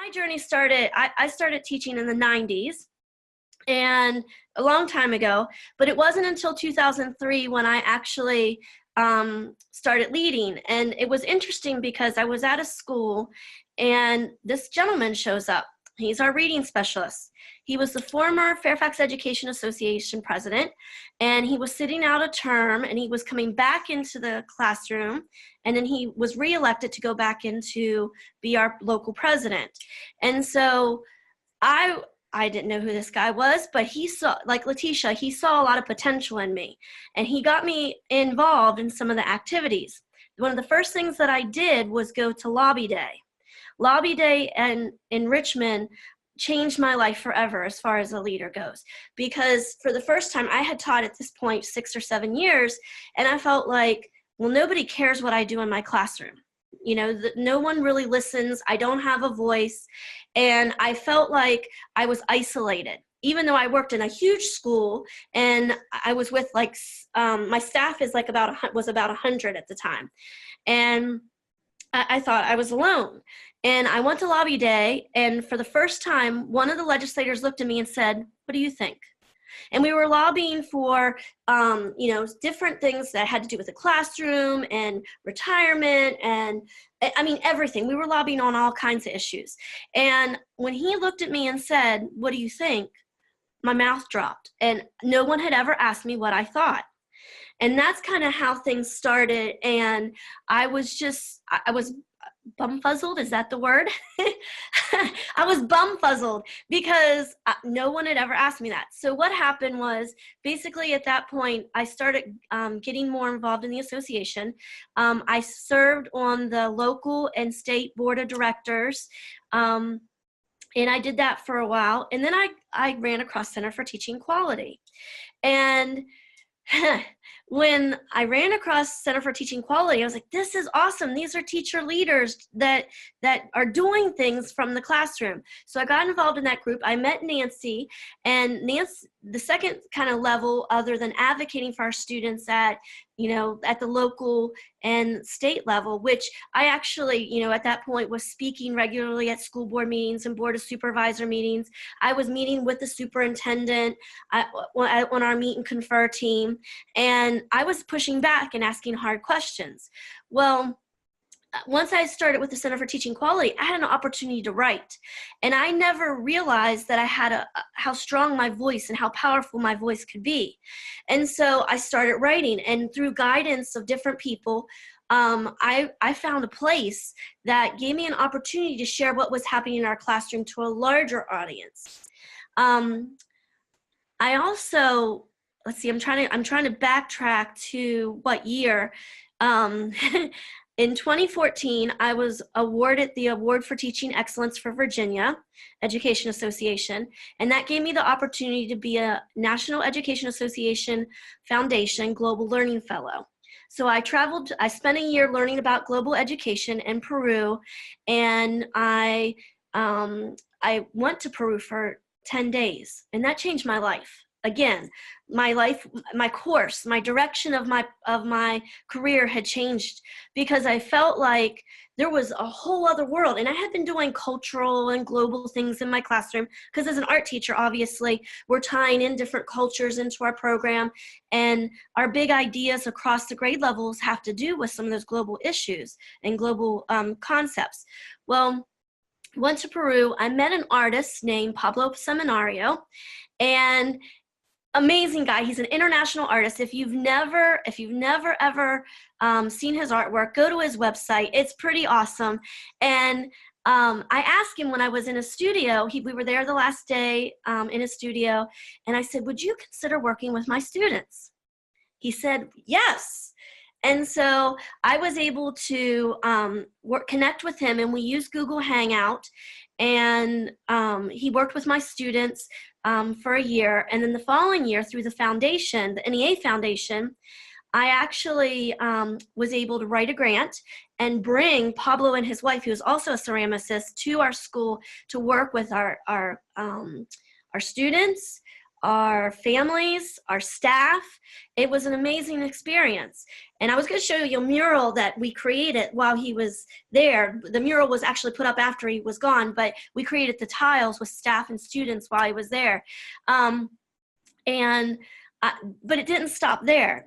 My journey started, I started teaching in the 90s and a long time ago, but it wasn't until 2003 when I actually started leading. And it was interesting because I was at a school and this gentleman shows up. He's our reading specialist. He was the former Fairfax Education Association president, and he was sitting out a term and he was coming back into the classroom, and then he was reelected to go back into be our local president. And so I didn't know who this guy was, but he saw, like Letitia, he saw a lot of potential in me, and he got me involved in some of the activities. One of the first things that I did was go to Lobby Day. Lobby Day in Richmond changed my life forever as far as a leader goes, because for the first time I had taught at this point 6 or 7 years, and I felt like, well, nobody cares what I do in my classroom. You know, no one really listens. I don't have a voice. And I felt like I was isolated, even though I worked in a huge school and I was with like, my staff is like was about 100 at the time. And I thought I was alone. And I went to Lobby Day, and for the first time, one of the legislators looked at me and said, "What do you think?" And we were lobbying for, different things that had to do with the classroom and retirement and, I mean, everything. We were lobbying on all kinds of issues. And when he looked at me and said, "What do you think?" my mouth dropped. And no one had ever asked me what I thought. And that's kind of how things started. And I was bumfuzzled. Is that the word? I was bumfuzzled because no one had ever asked me that. So what happened was, basically at that point, I started getting more involved in the association. I served on the local and state board of directors. And I did that for a while. And then I ran across Center for Teaching Quality. And when I ran across Center for Teaching Quality, I was like, this is awesome. These are teacher leaders that are doing things from the classroom. So I got involved in that group. I met Nancy, and Nancy, the second kind of level other than advocating for our students at the local and state level, which I actually, at that point was speaking regularly at school board meetings and board of supervisor meetings. I was meeting with the superintendent on our meet and confer team, and I was pushing back and asking hard questions. Well, once I started with the Center for Teaching Quality, I had an opportunity to write. And I never realized that I had how strong my voice and how powerful my voice could be. And so I started writing, and through guidance of different people, I found a place that gave me an opportunity to share what was happening in our classroom to a larger audience. I also, let's see, I'm trying to backtrack to what year. In 2014, I was awarded the Award for Teaching Excellence for Virginia Education Association, and that gave me the opportunity to be a National Education Association Foundation Global Learning Fellow. So I spent a year learning about global education in Peru, and I went to Peru for 10 days, and that changed my life. Again, my life, my course, my direction of my career had changed, because I felt like there was a whole other world. And I had been doing cultural and global things in my classroom, because as an art teacher, obviously, we're tying in different cultures into our program. And our big ideas across the grade levels have to do with some of those global issues and global concepts. Well, went to Peru. I met an artist named Pablo Seminario, and amazing guy. He's an international artist. If you've never ever seen his artwork, go to his website. It's pretty awesome. And I asked him when I was in a studio, we were there the last day in a studio, and I said, "Would you consider working with my students?" He said, "Yes." And so I was able to connect with him, and we used Google Hangout, and he worked with my students for a year. And then the following year, through the foundation, the NEA Foundation, I actually was able to write a grant and bring Pablo and his wife, who is also a ceramicist, to our school to work with our students, our families, our staff. It was an amazing experience. And I was going to show you a mural that we created while he was there. The mural was actually put up after he was gone, but we created the tiles with staff and students while he was there. But it didn't stop there.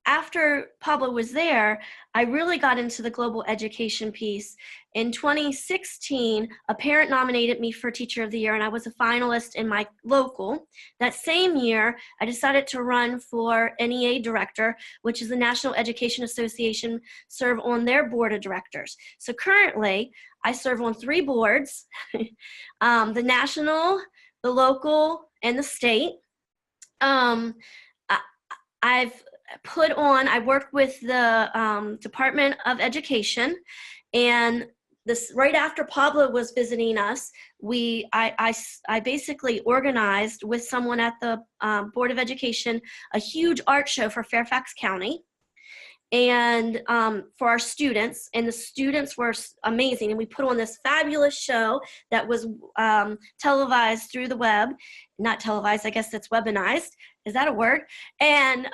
After Pablo was there, I really got into the global education piece. In 2016, a parent nominated me for Teacher of the Year, and I was a finalist in my local. That same year, I decided to run for NEA Director, which is the National Education Association, serve on their board of directors. So currently, I serve on 3 boards, the national, the local, and the state. I worked with the Department of Education, and this right after Pablo was visiting us, I basically organized with someone at the Board of Education a huge art show for Fairfax County, and for our students, and the students were amazing, and we put on this fabulous show that was televised through the web. Not televised, I guess it's webinized. Is that a word? And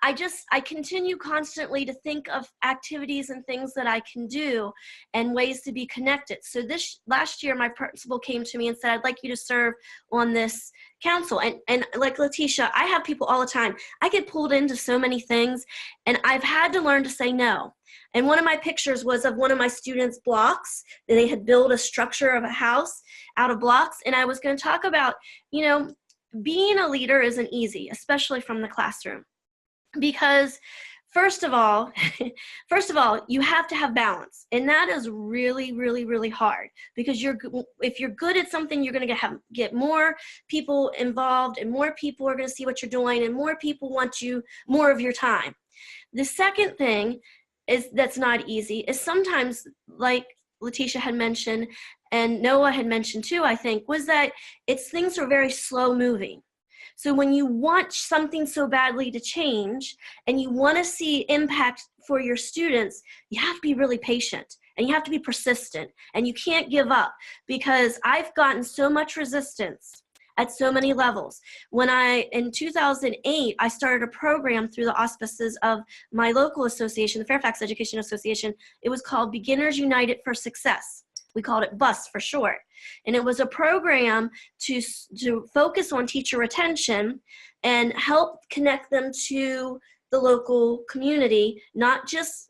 I continue constantly to think of activities and things that I can do and ways to be connected. So last year, my principal came to me and said, I'd like you to serve on this council. And like Letitia, I have people all the time. I get pulled into so many things, and I've had to learn to say no. And one of my pictures was of one of my students' blocks. They had built a structure of a house out of blocks. And I was going to talk about, being a leader isn't easy, especially from the classroom. Because first of all, you have to have balance. And that is really, really, really hard, because if you're good at something, you're going to get more people involved, and more people are going to see what you're doing, and more people want more of your time. The second thing that's not easy is sometimes, like Letitia had mentioned, and Noah had mentioned too, I think, was that things are very slow moving. So when you want something so badly to change and you want to see impact for your students, you have to be really patient, and you have to be persistent, and you can't give up, because I've gotten so much resistance at so many levels. In 2008, I started a program through the auspices of my local association, the Fairfax Education Association. It was called Beginners United for Success. We called it BUS for short. And it was a program to focus on teacher retention and help connect them to the local community, not just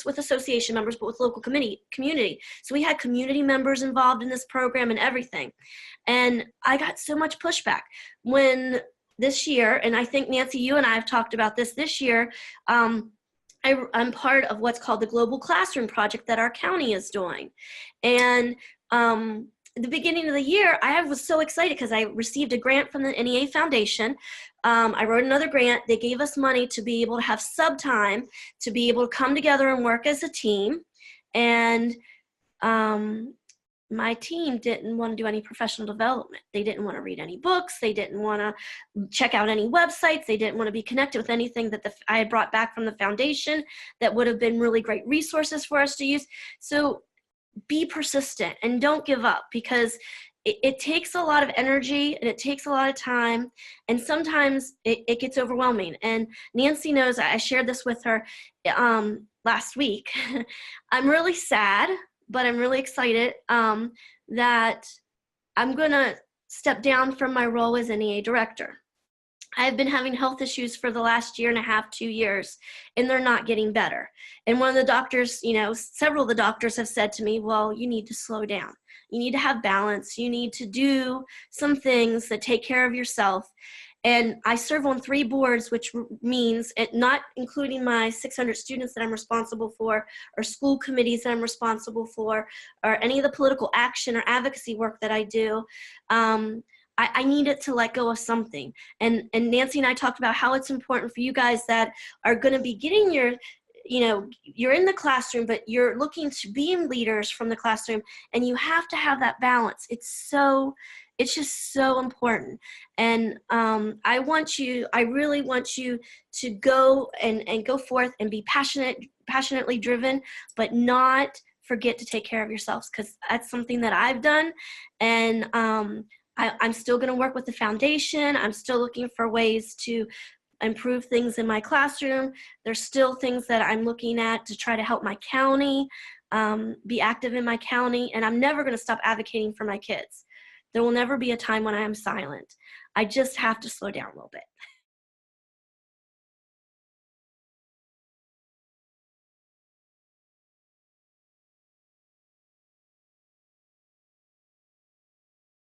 with association members, but with local community. So we had community members involved in this program and everything. And I got so much pushback when this year, and I think Nancy, you and I have talked about this year, I'm part of what's called the Global Classroom Project that our county is doing. And at the beginning of the year, I was so excited because I received a grant from the NEA Foundation. I wrote another grant. They gave us money to be able to have sub time, to be able to come together and work as a team. And my team didn't want to do any professional development. They didn't want to read any books. They didn't want to check out any websites. They didn't want to be connected with anything that I had brought back from the foundation that would have been really great resources for us to use. So be persistent and don't give up, because it takes a lot of energy and it takes a lot of time, and sometimes it gets overwhelming. And Nancy knows, I shared this with her last week. I'm really sad, but I'm really excited that I'm going to step down from my role as NEA director. I've been having health issues for the last 1.5 to 2 years, and they're not getting better. And one of the doctors, several of the doctors have said to me, well, you need to slow down. You need to have balance. You need to do some things that take care of yourself. And I serve on 3 boards, which means, not including my 600 students that I'm responsible for, or school committees that I'm responsible for, or any of the political action or advocacy work that I do. I needed to let go of something. And Nancy and I talked about how it's important for you guys that are going to be getting you're in the classroom, but you're looking to be leaders from the classroom, and you have to have that balance. It's just so important. And I really want you to go and go forth and be passionately driven, but not forget to take care of yourselves, because that's something that I've done. And I'm still going to work with the foundation. I'm still looking for ways to improve things in my classroom. There's still things that I'm looking at to try to help my county, be active in my county, and I'm never going to stop advocating for my kids. There will never be a time when I am silent. I just have to slow down a little bit.